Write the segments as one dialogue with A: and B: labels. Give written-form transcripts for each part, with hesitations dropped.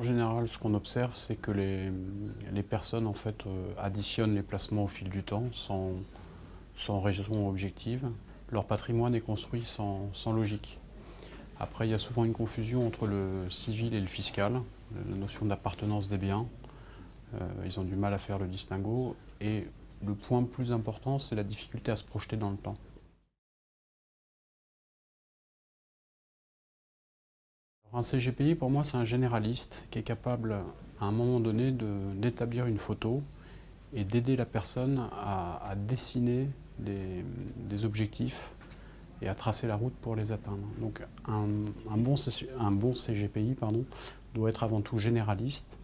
A: En général, ce qu'on observe, c'est que les personnes en fait, additionnent les placements au fil du temps sans raison objective. Leur patrimoine est construit sans logique. Après, il y a souvent une confusion entre le civil et le fiscal, la notion d'appartenance des biens. Ils ont du mal à faire le distinguo. Et le point plus important, c'est la difficulté à se projeter dans le temps. Un CGPI, pour moi, c'est un généraliste qui est capable, à un moment donné, d'établir une photo et d'aider la personne à dessiner des objectifs et à tracer la route pour les atteindre. Donc un bon CGPI doit être avant tout généraliste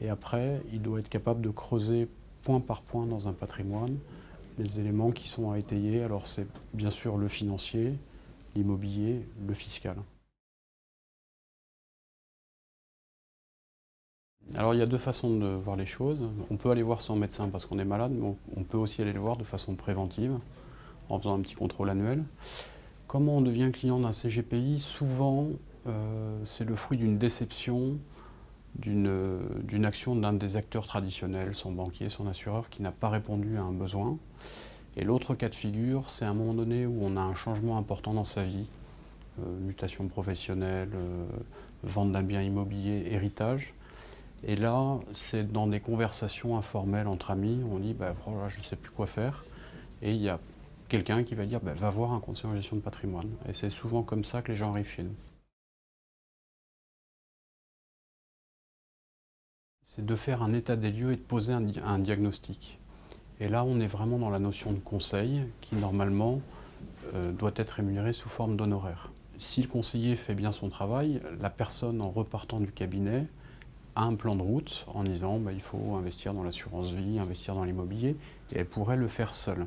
A: et après, il doit être capable de creuser point par point dans un patrimoine les éléments qui sont à étayer. Alors c'est bien sûr le financier, l'immobilier, le fiscal. Alors il y a deux façons de voir les choses. On peut aller voir son médecin parce qu'on est malade, mais on peut aussi aller le voir de façon préventive, en faisant un petit contrôle annuel. Comment on devient client d'un CGPI? Souvent, c'est le fruit d'une déception, d'une action d'un des acteurs traditionnels, son banquier, son assureur, qui n'a pas répondu à un besoin. Et l'autre cas de figure, c'est à un moment donné où on a un changement important dans sa vie, mutation professionnelle, vente d'un bien immobilier, héritage. Et là, c'est dans des conversations informelles entre amis, on dit oh là, je ne sais plus quoi faire. Et il y a quelqu'un qui va dire va voir un conseiller en gestion de patrimoine. Et c'est souvent comme ça que les gens arrivent chez nous. C'est de faire un état des lieux et de poser un diagnostic. Et là, on est vraiment dans la notion de conseil qui, normalement, doit être rémunéré sous forme d'honoraires. Si le conseiller fait bien son travail, la personne, en repartant du cabinet, a un plan de route en disant il faut investir dans l'assurance vie, investir dans l'immobilier, et elle pourrait le faire seule.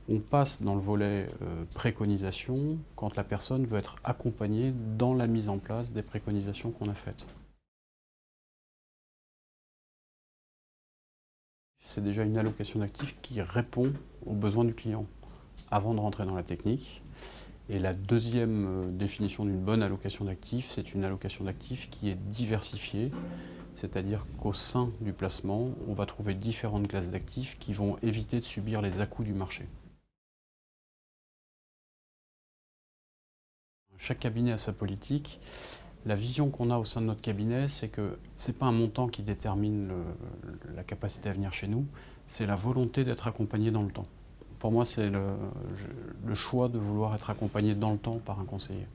A: On passe dans le volet préconisation quand la personne veut être accompagnée dans la mise en place des préconisations qu'on a faites. C'est déjà une allocation d'actifs qui répond aux besoins du client avant de rentrer dans la technique. Et la deuxième définition d'une bonne allocation d'actifs, c'est une allocation d'actifs qui est diversifiée, c'est-à-dire qu'au sein du placement, on va trouver différentes classes d'actifs qui vont éviter de subir les à-coups du marché. Chaque cabinet a sa politique. La vision qu'on a au sein de notre cabinet, c'est que ce n'est pas un montant qui détermine la capacité à venir chez nous, c'est la volonté d'être accompagné dans le temps. Pour moi, c'est le choix de vouloir être accompagné dans le temps par un conseiller.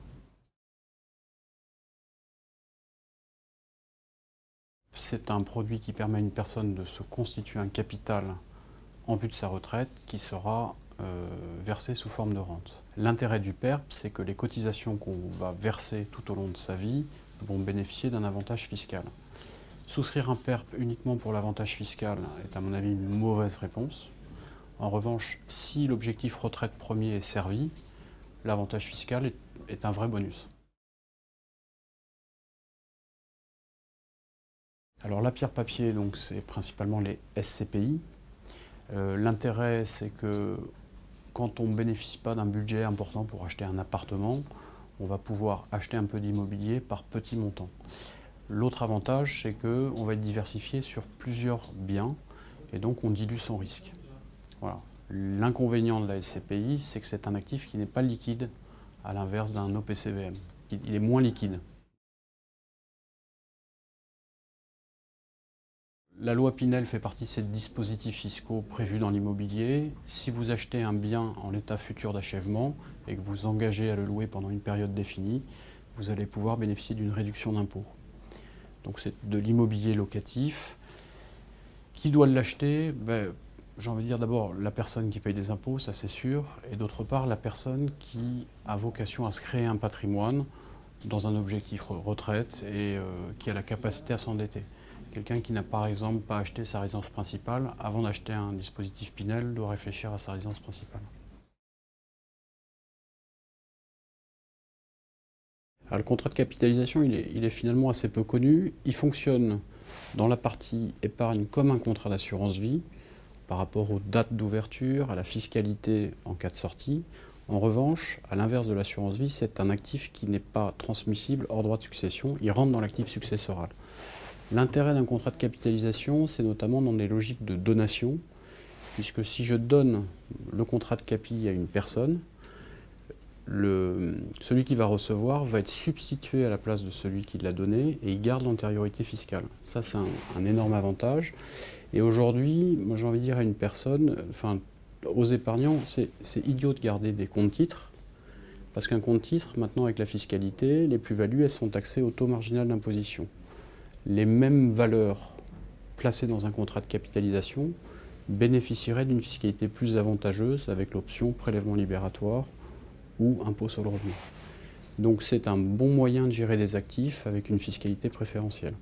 A: C'est un produit qui permet à une personne de se constituer un capital en vue de sa retraite qui sera versé sous forme de rente. L'intérêt du PERP, c'est que les cotisations qu'on va verser tout au long de sa vie vont bénéficier d'un avantage fiscal. Souscrire un PERP uniquement pour l'avantage fiscal est à mon avis une mauvaise réponse. En revanche, si l'objectif retraite premier est servi, l'avantage fiscal est un vrai bonus. Alors la pierre papier, donc c'est principalement les SCPI. L'intérêt, c'est que quand on ne bénéficie pas d'un budget important pour acheter un appartement, on va pouvoir acheter un peu d'immobilier par petits montants. L'autre avantage, c'est qu'on va être diversifié sur plusieurs biens et donc on dilue son risque. Voilà. L'inconvénient de la SCPI, c'est que c'est un actif qui n'est pas liquide, à l'inverse d'un OPCVM. Il est moins liquide. La loi Pinel fait partie de ces dispositifs fiscaux prévus dans l'immobilier. Si vous achetez un bien en état futur d'achèvement et que vous engagez à le louer pendant une période définie, vous allez pouvoir bénéficier d'une réduction d'impôt. Donc c'est de l'immobilier locatif. Qui doit l'acheter? J'ai envie de dire d'abord la personne qui paye des impôts, ça c'est sûr, et d'autre part la personne qui a vocation à se créer un patrimoine dans un objectif retraite et qui a la capacité à s'endetter. Quelqu'un qui n'a par exemple pas acheté sa résidence principale, avant d'acheter un dispositif Pinel, doit réfléchir à sa résidence principale. Alors, le contrat de capitalisation, il est finalement assez peu connu. Il fonctionne dans la partie épargne comme un contrat d'assurance vie, par rapport aux dates d'ouverture, à la fiscalité en cas de sortie. En revanche, à l'inverse de l'assurance vie, c'est un actif qui n'est pas transmissible hors droit de succession, il rentre dans l'actif successoral. L'intérêt d'un contrat de capitalisation, c'est notamment dans des logiques de donation, puisque si je donne le contrat de capi à une personne, celui qui va recevoir va être substitué à la place de celui qui l'a donné et il garde l'antériorité fiscale. Ça, c'est un énorme avantage. Et aujourd'hui, moi j'ai envie de dire à une personne, aux épargnants, c'est idiot de garder des comptes titres, parce qu'un compte titre, maintenant avec la fiscalité, les plus-values, elles sont taxées au taux marginal d'imposition. Les mêmes valeurs placées dans un contrat de capitalisation bénéficieraient d'une fiscalité plus avantageuse avec l'option prélèvement libératoire ou impôt sur le revenu. Donc c'est un bon moyen de gérer des actifs avec une fiscalité préférentielle.